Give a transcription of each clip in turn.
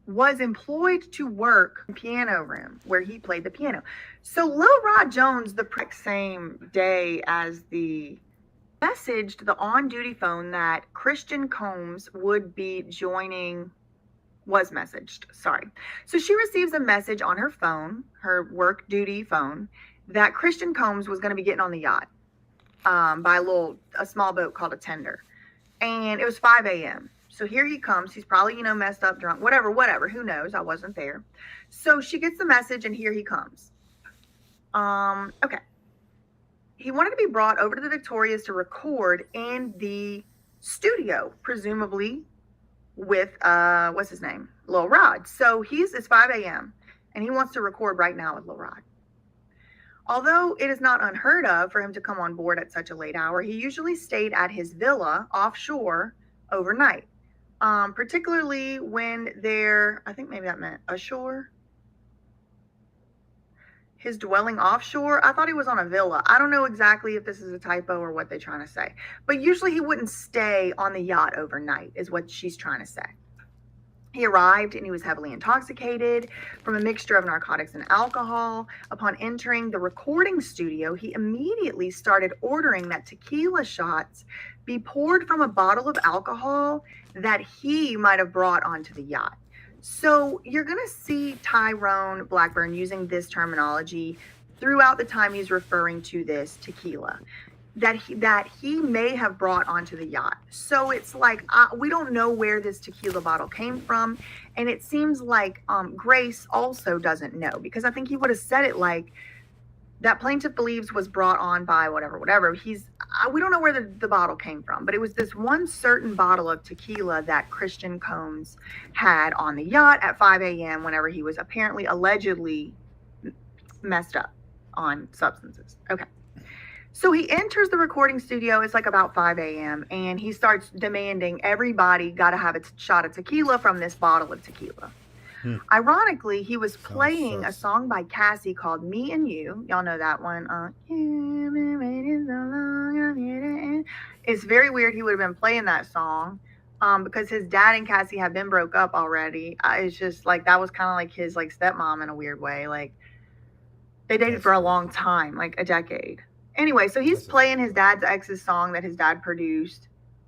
was employed to work in the piano room where he played the piano. So Lil Rod Jones, the same day as the messaged the on-duty phone that Christian Combs would be joining, was messaged, sorry. So she receives a message on her phone, her work duty phone, that Christian Combs was going to be getting on the yacht by a small boat called a tender. And it was 5 a.m. So here he comes. He's probably, messed up, drunk, whatever. Who knows? I wasn't there. So she gets the message and here he comes. Okay. He wanted to be brought over to the Victorias to record in the studio, presumably with what's his name? Lil Rod. So it's 5 a.m. and he wants to record right now with Lil Rod. Although it is not unheard of for him to come on board at such a late hour, he usually stayed at his villa offshore overnight. Particularly when I think maybe that meant ashore. His dwelling offshore. I thought he was on a villa. I don't know exactly if this is a typo or what they're trying to say. But usually he wouldn't stay on the yacht overnight, is what she's trying to say. He arrived and he was heavily intoxicated from a mixture of narcotics and alcohol. Upon entering the recording studio, he immediately started ordering that tequila shots be poured from a bottle of alcohol that he might have brought onto the yacht. So you're going to see Tyrone Blackburn using this terminology throughout the time he's referring to this tequila that he may have brought onto the yacht. So it's like, we don't know where this tequila bottle came from. And it seems like Grace also doesn't know, because I think he would have said it like, that plaintiff believes was brought on by whatever. We don't know where the bottle came from, but it was this one certain bottle of tequila that Christian Combs had on the yacht at 5 a.m. whenever he was allegedly messed up on substances. Okay. So he enters the recording studio. It's like about 5 a.m. and he starts demanding everybody got to have a shot of tequila from this bottle of tequila. Ironically, he was playing a song by Cassie called Me and You. Y'all know that one. It's very weird he would have been playing that song because his dad and Cassie have been broke up already. It's just like that was kind of like his stepmom in a weird way. Like they dated for a long time, like a decade. Anyway, so he's playing his dad's ex's song that his dad produced.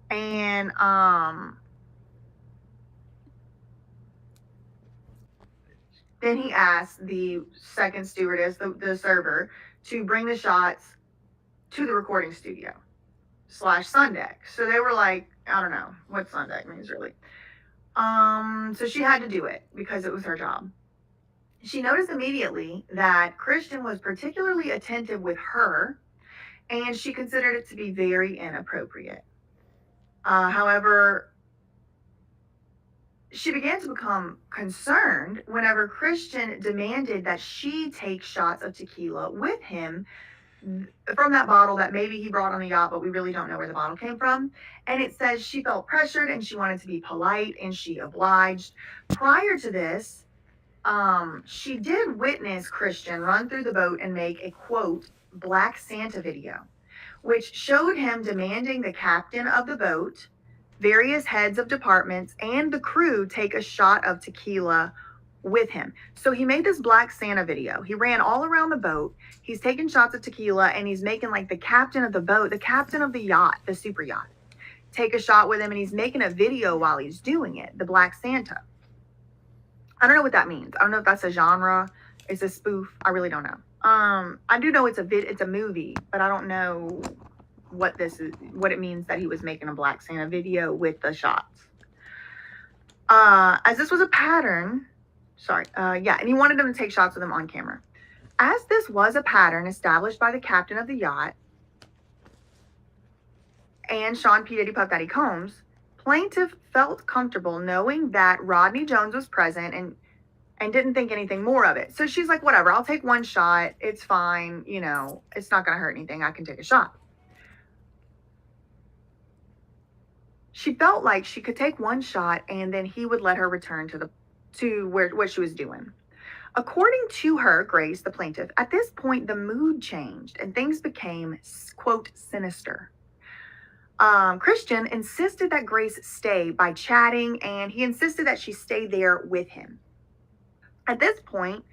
And then he asked the second stewardess, the server, to bring the shots to the recording studio / sun deck. So they were like, I don't know what sun deck means really. So she had to do it because it was her job. She noticed immediately that Christian was particularly attentive with her, and she considered it to be very inappropriate. However, she began to become concerned whenever Christian demanded that she take shots of tequila with him from that bottle that maybe he brought on the yacht, but we really don't know where the bottle came from. And it says she felt pressured and she wanted to be polite and she obliged. Prior to this, she did witness Christian run through the boat and make a, quote, Black Santa video, which showed him demanding the captain of the boat, various heads of departments, and the crew take a shot of tequila with him. So he made this Black Santa video. He ran all around the boat. He's taking shots of tequila and he's making like the captain of the boat, the captain of the yacht, the super yacht, take a shot with him, and he's making a video while he's doing it, the Black Santa. I don't know what that means. I don't know if that's a genre. It's a spoof. I really don't know. I do know it's a movie, but I don't know what it means that he was making a Black Santa video with the shots. As this was a pattern, and he wanted them to take shots with him on camera. As this was a pattern established by the captain of the yacht and Sean P. Diddy Puff Daddy Combs, plaintiff felt comfortable knowing that Rodney Jones was present and didn't think anything more of it. So she's like, whatever, I'll take one shot. It's fine. It's not going to hurt anything. I can take a shot. She felt like she could take one shot and then he would let her return to what she was doing. According to her, Grace, the plaintiff, at this point, the mood changed and things became, quote, sinister. Christian insisted that Grace stay by chatting, and he insisted that she stay there with him. At this point,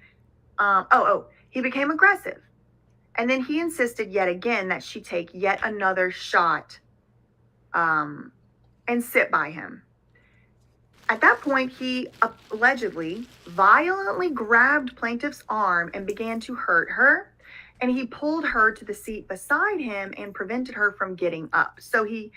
he became aggressive. And then he insisted yet again that she take yet another shot and sit by him. At that point, he allegedly violently grabbed plaintiff's arm and began to hurt her. And he pulled her to the seat beside him and prevented her from getting up. So he,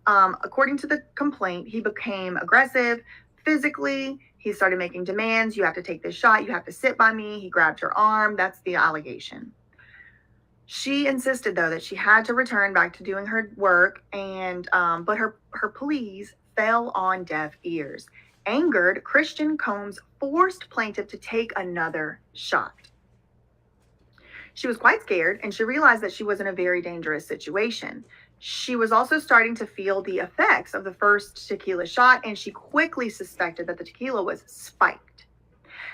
according to the complaint, he became aggressive physically. He started making demands. You have to take this shot. You have to sit by me. He grabbed her arm. That's the allegation. She insisted, though, that she had to return back to doing her work, and but her pleas fell on deaf ears. Angered, Christian Combs forced plaintiff to take another shot. She was quite scared, and she realized that she was in a very dangerous situation. She was also starting to feel the effects of the first tequila shot, and she quickly suspected that the tequila was spiked.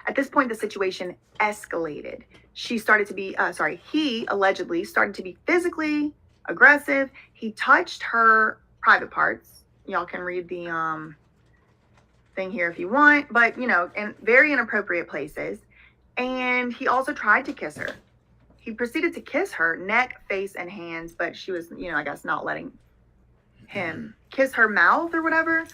At this point, the situation escalated. He allegedly started to be physically aggressive. He touched her private parts. Y'all can read the thing here if you want, but in very inappropriate places. And he also tried to kiss her. He proceeded to kiss her neck, face, and hands, but she was, I guess, not letting him kiss her mouth or whatever.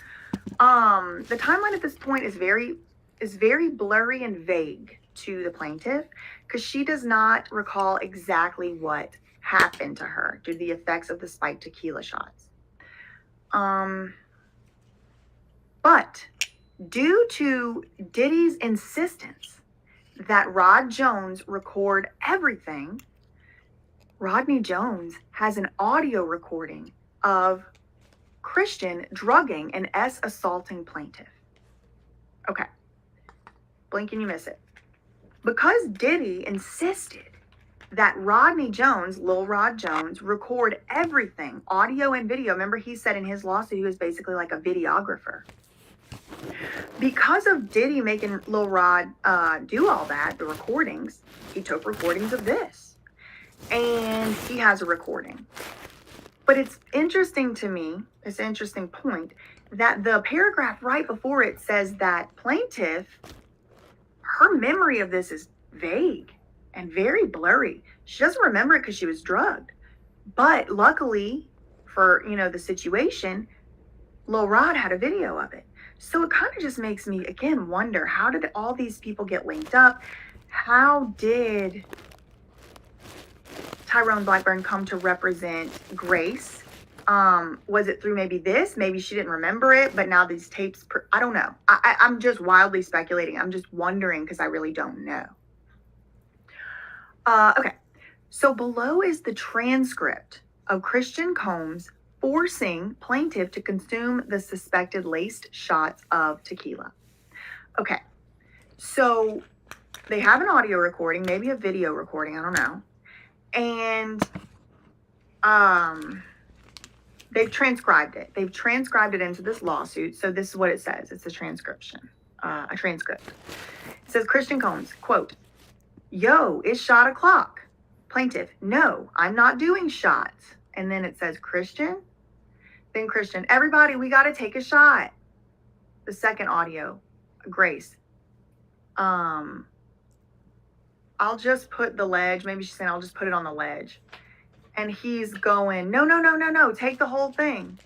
The timeline at this point is very blurry and vague to the plaintiff, because she does not recall exactly what happened to her due to the effects of the spiked tequila shots. But due to Diddy's insistence that Rod Jones record everything, Rodney Jones has an audio recording of Christian drugging and assaulting plaintiff. Okay. Blink and you miss it. Because Diddy insisted that Rodney Jones, Lil Rod Jones, record everything, audio and video. Remember, he said in his lawsuit he was basically like a videographer. Because of Diddy making Lil Rod do all that, the recordings, he took recordings of this. And he has a recording. But it's interesting to me, it's an interesting point, that the paragraph right before it says that plaintiff, her memory of this is vague and very blurry. She doesn't remember it because she was drugged. But luckily for, the situation, Lil Rod had a video of it. So it kind of just makes me, again, wonder, how did all these people get linked up? How did Tyrone Blackburn come to represent Grace? Was it through maybe this? Maybe she didn't remember it, but now these tapes, I don't know. I'm just wildly speculating. I'm just wondering because I really don't know. Okay, so below is the transcript of Christian Combs forcing plaintiff to consume the suspected laced shots of tequila. Okay, so they have an audio recording, maybe a video recording, I don't know. And they've transcribed it. They've transcribed it into this lawsuit. So this is what it says. It's a transcription, a transcript. It says, Christian Combs, quote, "Yo, it's shot o'clock." Plaintiff, "No, I'm not doing shots." And then it says Christian. Then Christian, "Everybody, we got to take a shot." The second audio, Grace. I'll just put the ledge. Maybe she's saying I'll just put it on the ledge. And he's going, no, take the whole thing.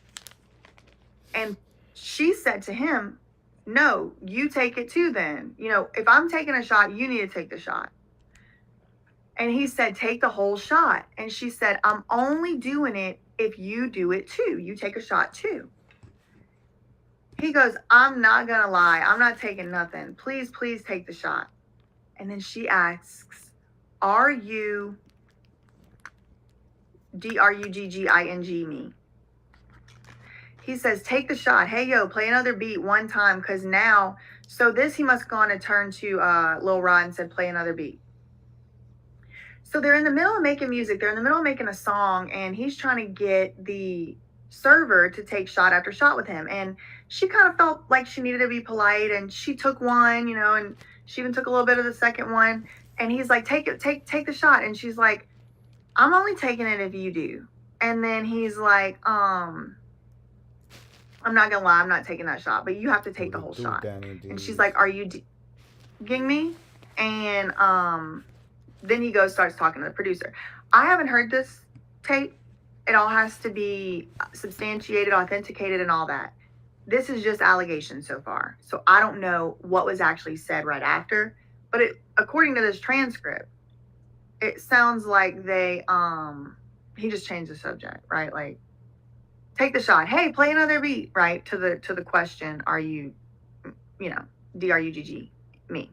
And she said to him, "No, you take it too then. If I'm taking a shot, you need to take the shot." And he said, "Take the whole shot." And she said, "I'm only doing it if you do it too. You take a shot too." He goes, "I'm not going to lie. I'm not taking nothing. Please take the shot." And then she asks, "Are you drugging me?" He says, "Take the shot. Hey, yo, play another beat one time, because now," so this he must have gone and turned to Lil Rod and said, "Play another beat." So they're in the middle of making music. They're in the middle of making a song, and he's trying to get the server to take shot after shot with him. And she kind of felt like she needed to be polite, and she took one, and she even took a little bit of the second one. And he's like, take the shot. And she's like, "I'm only taking it if you do." And then he's like, I'm not gonna lie, I'm not taking that shot, but you have to take What the it whole do, shot. Danny And she's D's? like, are you digging me? And then he goes, starts talking to the producer. I haven't heard this tape. It all has to be substantiated, authenticated, and all that. This is just allegations so far. So I don't know what was actually said right after. But according to this transcript, it sounds like he just changed the subject, right? Like, take the shot. Hey, play another beat, right? To the question, are you, DRUGG me?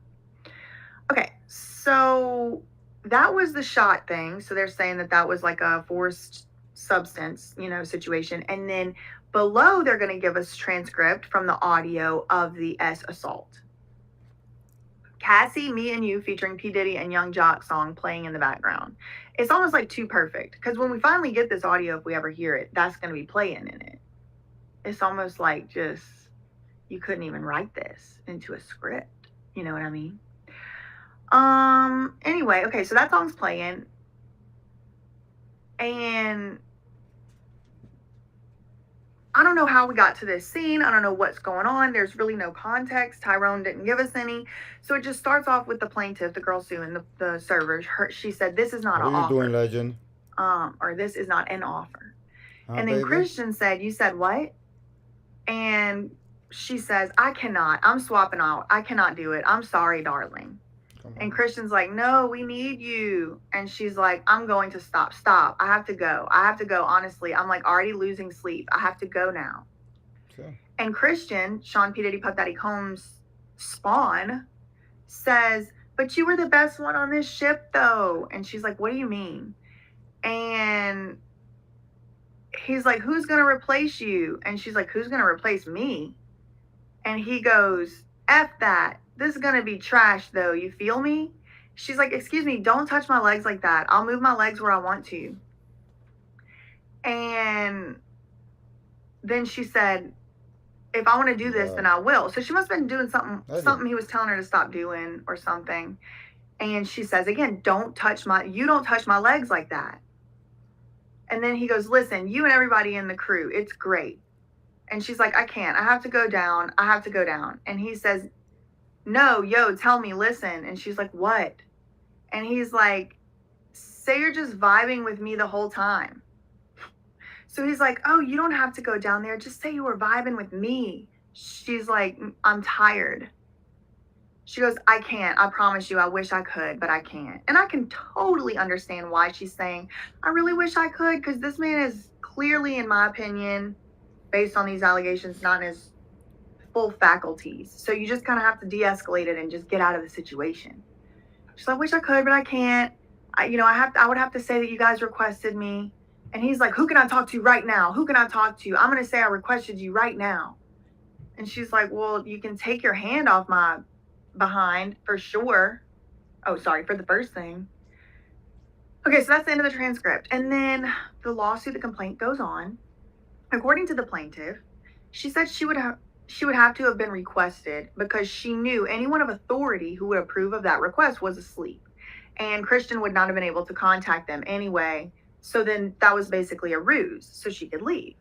Okay, so that was the shot thing. So they're saying that that was like a forced substance, situation. And then below, they're going to give us transcript from the audio of the S assault. Cassie, Me and You featuring P. Diddy and Young Jock song playing in the background. It's almost like too perfect because when we finally get this audio, if we ever hear it, that's going to be playing in it. It's almost like just, you couldn't even write this into a script. You know what I mean? Anyway, okay, so that song's playing. And I don't know how we got to this scene. I don't know what's going on. There's really no context. Tyrone didn't give us any. So it just starts off with the plaintiff, the girl suing the server. She said, this is not What an are you doing, offer. legend? Or this is not an offer. Huh, And then baby? Christian said, you said what? And she says, I cannot. I'm swapping out. I cannot do it. I'm sorry, darling. Come And on. Christian's like, no, we need you. And she's like, I'm going to stop. Stop. I have to go. I have to go. Honestly, I'm like already losing sleep. I have to go now. Sure. And Christian, Sean P. Diddy Puff Daddy Combs' spawn, says, but you were the best one on this ship, though. And she's like, what do you mean? And he's like, who's going to replace you? And she's like, who's going to replace me? And he goes, F that. This is going to be trash, though. You feel me? She's like, excuse me, don't touch my legs like that. I'll move my legs where I want to. And then she said, if I want to do this, then I will. So she must have been doing something he was telling her to stop doing or something. And she says, again, you don't touch my legs like that. And then he goes, listen, you and everybody in the crew, it's great. And she's like, I can't. I have to go down. I have to go down. And he says, no, yo, tell me, listen. And she's like, what? And he's like, say you're just vibing with me the whole time. So he's like, oh, you don't have to go down there. Just say you were vibing with me. She's like, I'm tired. She goes, I can't. I promise you. I wish I could, but I can't. And I can totally understand why she's saying, I really wish I could, because this man is clearly, in my opinion, based on these allegations, not in his full faculties. So you just kind of have to de-escalate it and just get out of the situation. She's like, I wish I could, but I can't. I would have to say that you guys requested me. And he's like, who can I talk to right now? Who can I talk to? I'm going to say I requested you right now. And she's like, well, you can take your hand off my behind for sure. Oh, sorry, for the first thing. Okay, so that's the end of the transcript. And then the lawsuit, the complaint goes on. According to the plaintiff, she said she would have to have been requested because she knew anyone of authority who would approve of that request was asleep. And Christian would not have been able to contact them anyway. So then that was basically a ruse so she could leave.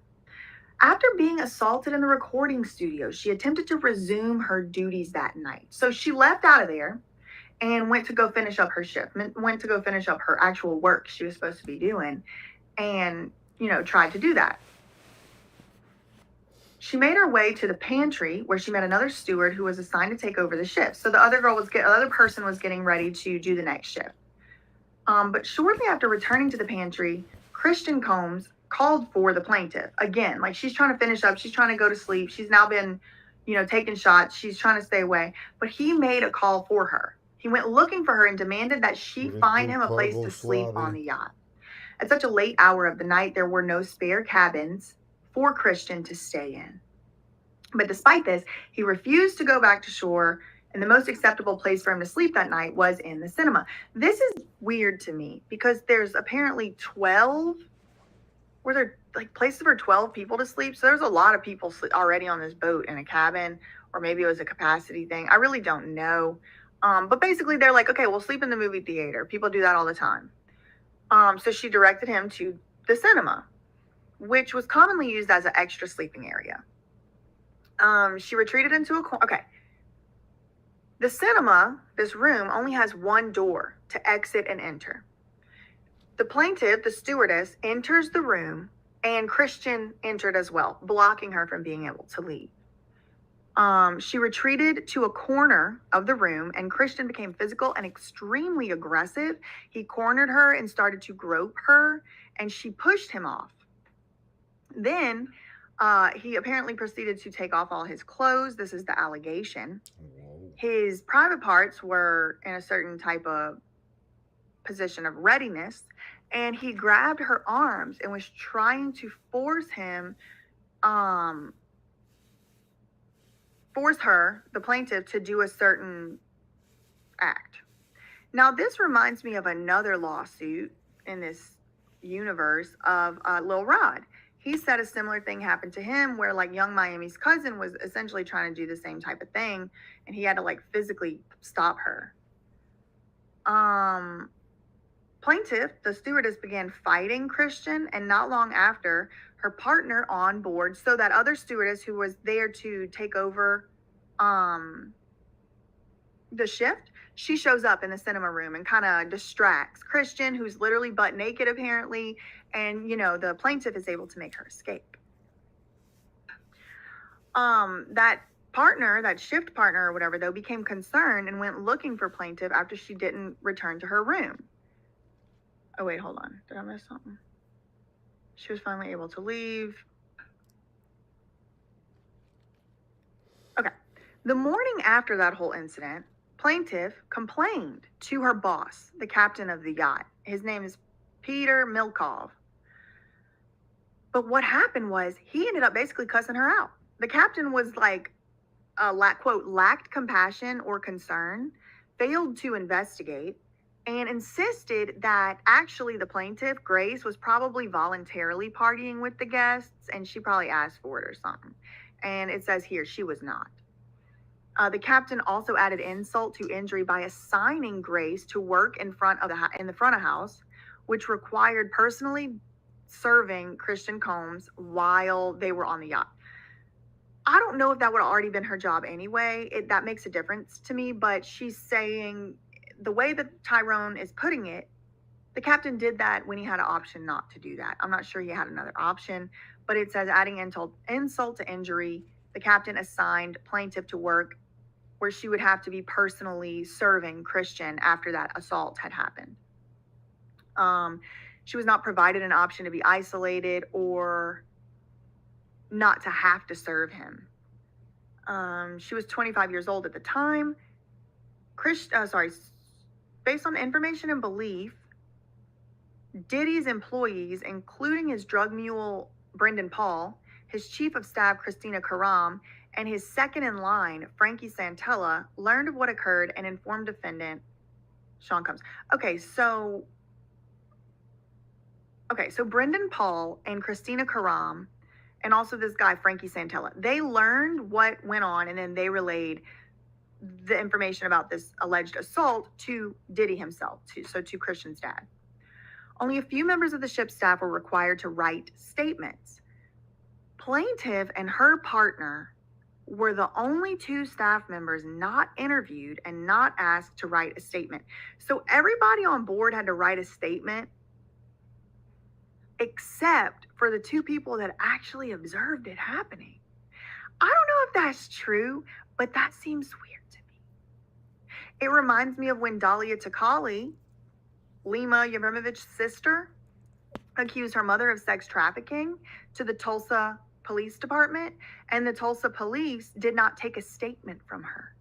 After being assaulted in the recording studio, she attempted to resume her duties that night. So she left out of there and went to go finish up her shift, went to go finish up her actual work she was supposed to be doing, and, tried to do that. She made her way to the pantry where she met another steward who was assigned to take over the shift. So the other person was getting ready to do the next shift. But shortly after returning to the pantry, Christian Combs called for the plaintiff again. Like, she's trying to finish up. She's trying to go to sleep. She's now been, taking shots. She's trying to stay away. But he made a call for her. He went looking for her and demanded that she find him a place to sleep on the yacht. At such a late hour of the night, there were no spare cabins for Christian to stay in. But despite this, he refused to go back to shore, and the most acceptable place for him to sleep that night was in the cinema. This is weird to me because there's apparently 12, were there like places for 12 people to sleep? So there's a lot of people already on this boat in a cabin, or maybe it was a capacity thing. I really don't know. But basically they're like, okay, we'll sleep in the movie theater. People do that all the time. So she directed him to the cinema, which was commonly used as an extra sleeping area. She retreated into a corner. Okay. The cinema, this room, only has one door to exit and enter. The plaintiff, the stewardess, enters the room, and Christian entered as well, blocking her from being able to leave. She retreated to a corner of the room, and Christian became physical and extremely aggressive. He cornered her and started to grope her, and she pushed him off. Then he apparently proceeded to take off all his clothes. This is the allegation. His private parts were in a certain type of position of readiness, and he grabbed her arms and was trying to force her, the plaintiff, to do a certain act. Now, this reminds me of another lawsuit in this universe of Lil Rod. He said a similar thing happened to him where like Young Miami's cousin was essentially trying to do the same type of thing, and he had to like physically stop her. Plaintiff, the stewardess, began fighting Christian, and not long after, her partner on board, so that other stewardess who was there to take over the shift, she shows up in the cinema room and kind of distracts Christian, who's literally butt naked apparently, and the plaintiff is able to make her escape. That partner, that shift partner or whatever, though, became concerned and went looking for plaintiff after she didn't return to her room. Oh, wait, hold on. Did I miss something? She was finally able to leave. Okay. The morning after that whole incident, plaintiff complained to her boss, the captain of the yacht. His name is Peter Milkov. But what happened was he ended up basically cussing her out. The captain was like, quote, lacked compassion or concern, failed to investigate, and insisted that actually the plaintiff, Grace, was probably voluntarily partying with the guests, and she probably asked for it or something. And it says here she was not. The captain also added insult to injury by assigning Grace to work in the front of house, which required personally serving Christian Combs while they were on the yacht. I don't know if that would have already been her job anyway. That makes a difference to me, but she's saying, the way that Tyrone is putting it, the captain did that when he had an option not to do that. I'm not sure he had another option, but it says adding insult to injury, the captain assigned plaintiff to work where she would have to be personally serving Christian after that assault had happened. She was not provided an option to be isolated or not to have to serve him. She was 25 years old at the time. Based on information and belief, Diddy's employees, including his drug mule, Brendan Paul, his chief of staff, Christina Karam, and his second in line, Frankie Santella, learned of what occurred and informed defendant, Sean Combs. Okay, so Brendan Paul and Christina Karam, and also this guy, Frankie Santella, they learned what went on, and then they relayed the information about this alleged assault to Diddy himself, to Christian's dad. Only a few members of the ship's staff were required to write statements. Plaintiff and her partner were the only two staff members not interviewed and not asked to write a statement. So everybody on board had to write a statement except for the two people that actually observed it happening. I don't know if that's true, but that seems weird to me. It reminds me of when Dalia Takali, Lima Yevremovich's sister, accused her mother of sex trafficking to the Tulsa Police Department, and the Tulsa police did not take a statement from her.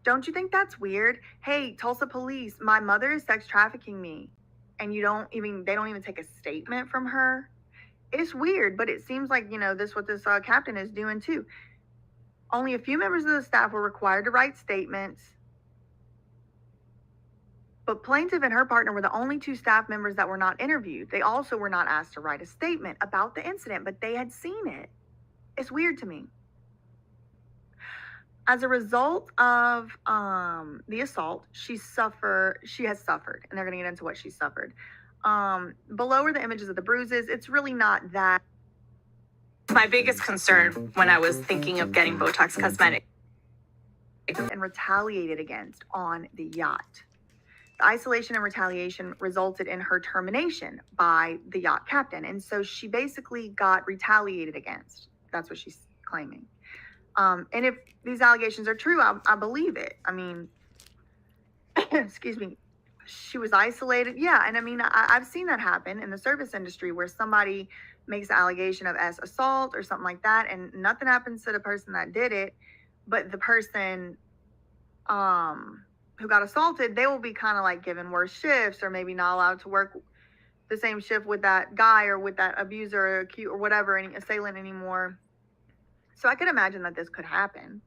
Don't you think that's weird? Hey, Tulsa police, my mother is sex trafficking me, and they don't even take a statement from her. It's weird, but it seems like, what this captain is doing too. Only a few members of the staff were required to write statements, but plaintiff and her partner were the only two staff members that were not interviewed. They also were not asked to write a statement about the incident, but they had seen it. It's weird to me. As a result of the assault, she has suffered, and they're going to get into what she suffered. Below are the images of the bruises. It's really not that My biggest concern when I was thinking of getting Botox Cosmetic and retaliated against on the yacht. The isolation and retaliation resulted in her termination by the yacht captain. And so she basically got retaliated against. That's what she's claiming. And if these allegations are true, I believe it. I mean, excuse me, she was isolated. Yeah. And I mean, I've seen that happen in the service industry where somebody makes an allegation of assault or something like that, and nothing happens to the person that did it, but the person who got assaulted, they will be kind of like given worse shifts, or maybe not allowed to work the same shift with that guy or with that abuser or acute or whatever, any assailant anymore. So I could imagine that this could happen.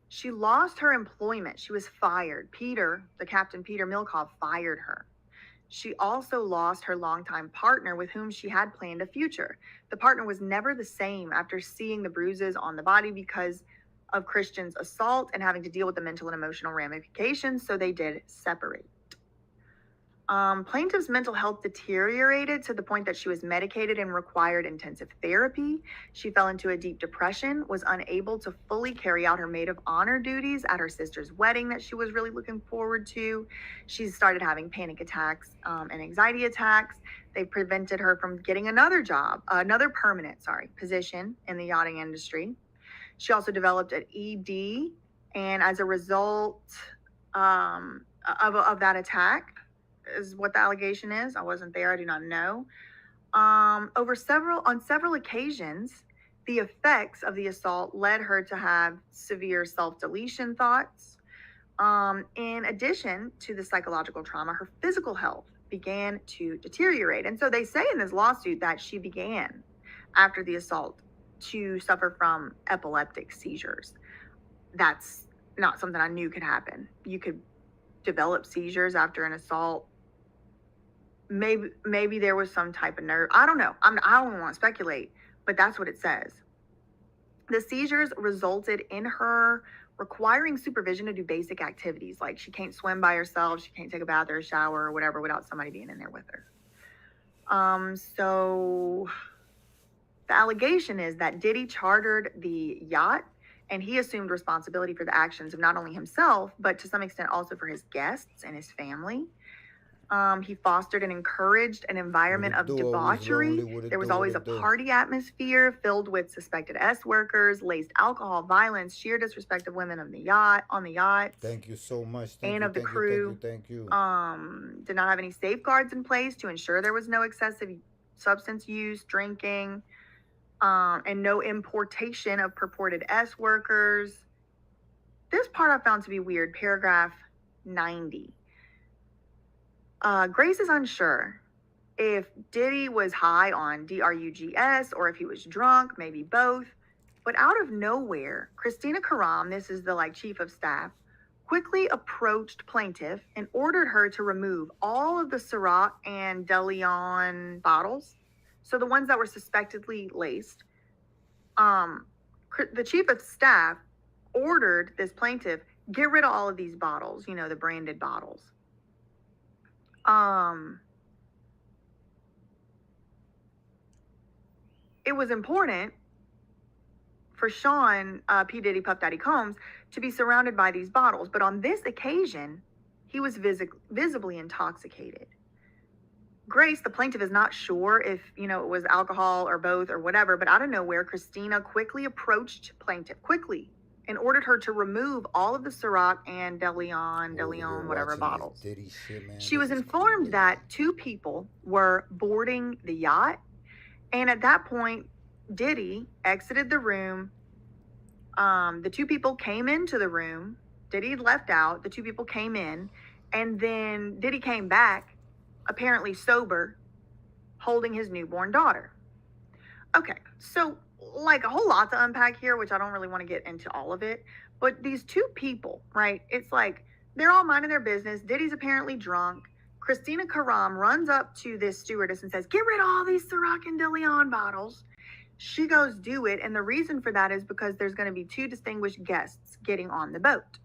She lost her employment. She was fired. The captain Peter Milkov, fired her. She also lost her longtime partner with whom she had planned a future. The partner was never the same after seeing the bruises on the body because of Christian's assault and having to deal with the mental and emotional ramifications, so they did separate. Plaintiff's mental health deteriorated to the point that she was medicated and required intensive therapy. She fell into a deep depression, was unable to fully carry out her maid of honor duties at her sister's wedding that she was really looking forward to. She started having panic attacks and anxiety attacks. They prevented her from getting another permanent position in the yachting industry. She also developed an ED, and as a result of that attack, is what the allegation is. I wasn't there. I do not know. On several occasions, the effects of the assault led her to have severe self-deletion thoughts. In addition to the psychological trauma, her physical health began to deteriorate. And so they say in this lawsuit that she began, after the assault, to suffer from epileptic seizures. That's not something I knew could happen. You could develop seizures after an assault. Maybe there was some type of nerve. I don't know. I don't want to speculate, but that's what it says. The seizures resulted in her requiring supervision to do basic activities, like she can't swim by herself, she can't take a bath or a shower or whatever without somebody being in there with her. So the allegation is that Diddy chartered the yacht, and he assumed responsibility for the actions of not only himself, but to some extent also for his guests and his family. He fostered and encouraged an environment of debauchery. There was always a party atmosphere filled with suspected S workers, laced alcohol, violence, sheer disrespect of women on the yacht. Thank you so much. And of the crew. Thank you. Did not have any safeguards in place to ensure there was no excessive substance use, drinking, and no importation of purported S workers. This part I found to be weird. Paragraph 90. Grace is unsure if Diddy was high on drugs or if he was drunk, maybe both. But out of nowhere, Christina Karam, this is the chief of staff, quickly approached plaintiff and ordered her to remove all of the Ciroc and De Leon bottles. So the ones that were suspectedly laced. The chief of staff ordered this plaintiff, get rid of all of these bottles, the branded bottles. It was important for Sean P. Diddy Puff Daddy Combs to be surrounded by these bottles, but on this occasion, he was visibly intoxicated. Grace, the plaintiff, is not sure if, it was alcohol or both or whatever, but out of nowhere, Christina quickly approached plaintiff, and ordered her to remove all of the Ciroc and De Leon, whatever bottles. She was informed that two people were boarding the yacht, and at that point, Diddy exited the room. The two people came into the room. Diddy left out. The two people came in, and then Diddy came back, apparently sober, holding his newborn daughter. Okay, so a whole lot to unpack here, which I don't really want to get into all of it, but these two people, right? It's they're all minding their business. Diddy's apparently drunk. Christina Karam runs up to this stewardess and says, get rid of all these Ciroc and De Leon bottles. She goes do it, and the reason for that is because there's going to be two distinguished guests getting on the boat.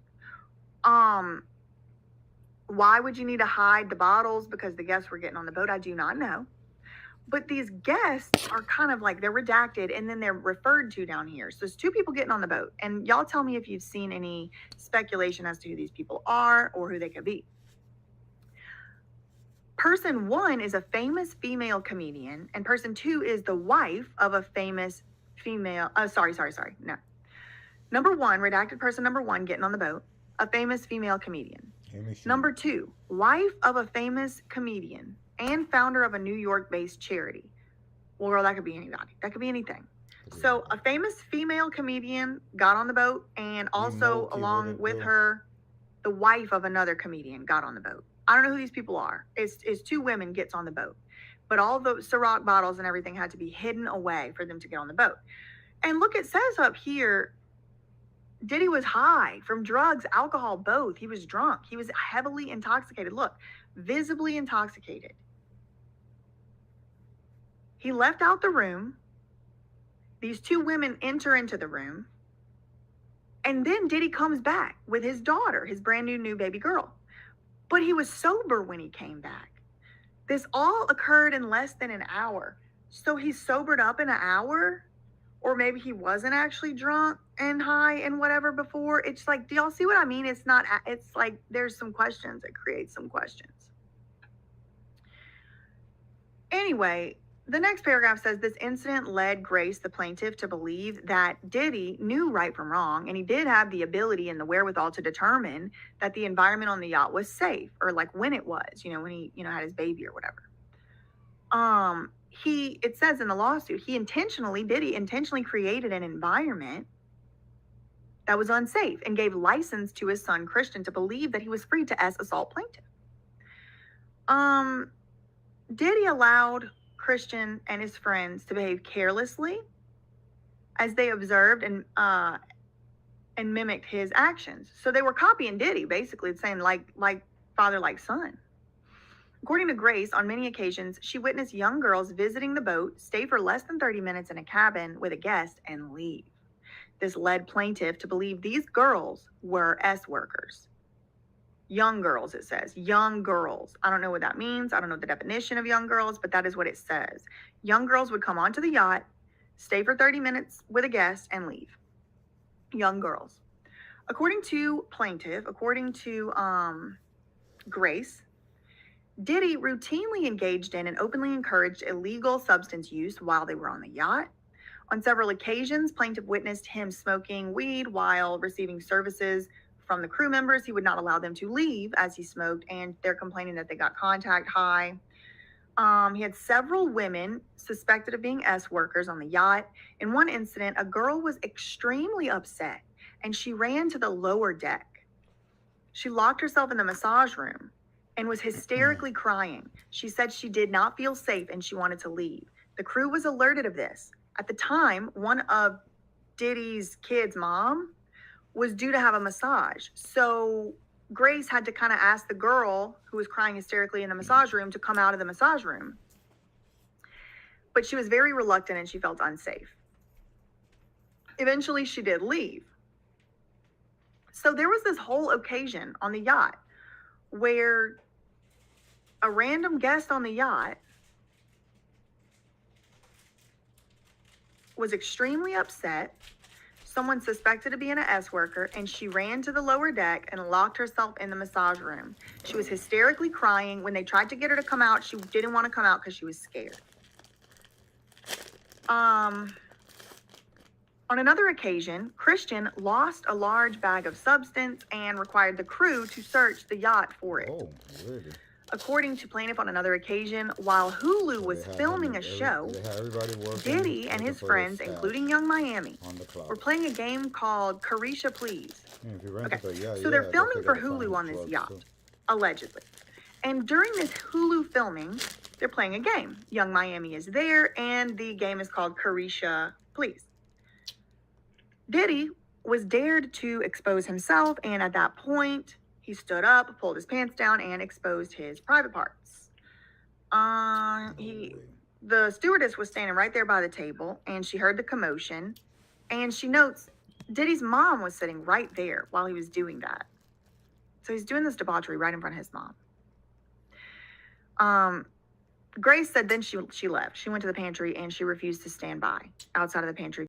Why would you need to hide the bottles? Because the guests were getting on the boat? I do not know. But these guests are kind of like, they're redacted and then they're referred to down here. So there's two people getting on the boat. And y'all tell me if you've seen any speculation as to who these people are or who they could be. Person one is a famous female comedian, and person two is the wife of a famous female. Sorry. No. Number one, redacted person number one getting on the boat, a famous female comedian. Number two, wife of a famous comedian and founder of a New York-based charity. Well, girl, that could be anybody. That could be anything. So a famous female comedian got on the boat, and also along with her, the wife of another comedian got on the boat. I don't know who these people are. It's two women gets on the boat. But all the Ciroc bottles and everything had to be hidden away for them to get on the boat. And look, it says up here, Diddy was high from drugs, alcohol, both. He was drunk. He was heavily intoxicated. Look, visibly intoxicated. He left out the room. These two women enter into the room. And then Diddy comes back with his daughter, his brand new baby girl. But he was sober when he came back. This all occurred in less than an hour. So he sobered up in an hour? Or maybe he wasn't actually drunk and high and whatever before. It's like, do y'all see what I mean? It's like there's some questions. It creates some questions. Anyway, the next paragraph says this incident led Grace, the plaintiff, to believe that Diddy knew right from wrong, and he did have the ability and the wherewithal to determine that the environment on the yacht was safe, or like when it was, when he, had his baby or whatever. It says in the lawsuit, Diddy intentionally created an environment that was unsafe and gave license to his son, Christian, to believe that he was free to assault plaintiff. Diddy allowed Christian and his friends to behave carelessly as they observed and mimicked his actions. So they were copying Diddy, basically saying like father, like son. According to Grace, on many occasions, she witnessed young girls visiting the boat, stay for less than 30 minutes in a cabin with a guest, and leave. This led plaintiff to believe these girls were S workers. Young girls, it says. Young girls. I don't know what that means. I don't know the definition of young girls, but that is what it says. Young girls would come onto the yacht, stay for 30 minutes with a guest, and leave. Young girls. According to Grace, Diddy routinely engaged in and openly encouraged illegal substance use while they were on the yacht. On several occasions, plaintiff witnessed him smoking weed while receiving services from the crew members. He would not allow them to leave as he smoked, and they're complaining that they got contact high. He had several women suspected of being S workers on the yacht. In one incident, a girl was extremely upset, and she ran to the lower deck. She locked herself in the massage room and was hysterically crying. She said she did not feel safe and she wanted to leave. The crew was alerted of this. At the time, one of Diddy's kids' mom was due to have a massage. So Grace had to kind of ask the girl who was crying hysterically in the massage room to come out of the massage room. But she was very reluctant and she felt unsafe. Eventually, she did leave. So there was this whole occasion on the yacht where a random guest on the yacht was extremely upset. Someone suspected to be an S worker, and she ran to the lower deck and locked herself in the massage room. She was hysterically crying. When they tried to get her to come out, she didn't want to come out because she was scared. On another occasion, Christian lost a large bag of substance and required the crew to search the yacht for it. Oh, really? According to plaintiff, on another occasion, while Hulu was filming a show, Diddy and his friends, including Young Miami, were playing a game called Carisha Please. So they're filming for Hulu on this yacht, allegedly. And during this Hulu filming, they're playing a game. Young Miami is there, and the game is called Carisha Please. Diddy was dared to expose himself, and at that point, he stood up, pulled his pants down, and exposed his private parts. The stewardess was standing right there by the table, and she heard the commotion, and she notes Diddy's mom was sitting right there while he was doing that. So he's doing this debauchery right in front of his mom. Grace said then she left. She went to the pantry and she refused to stand by outside of the pantry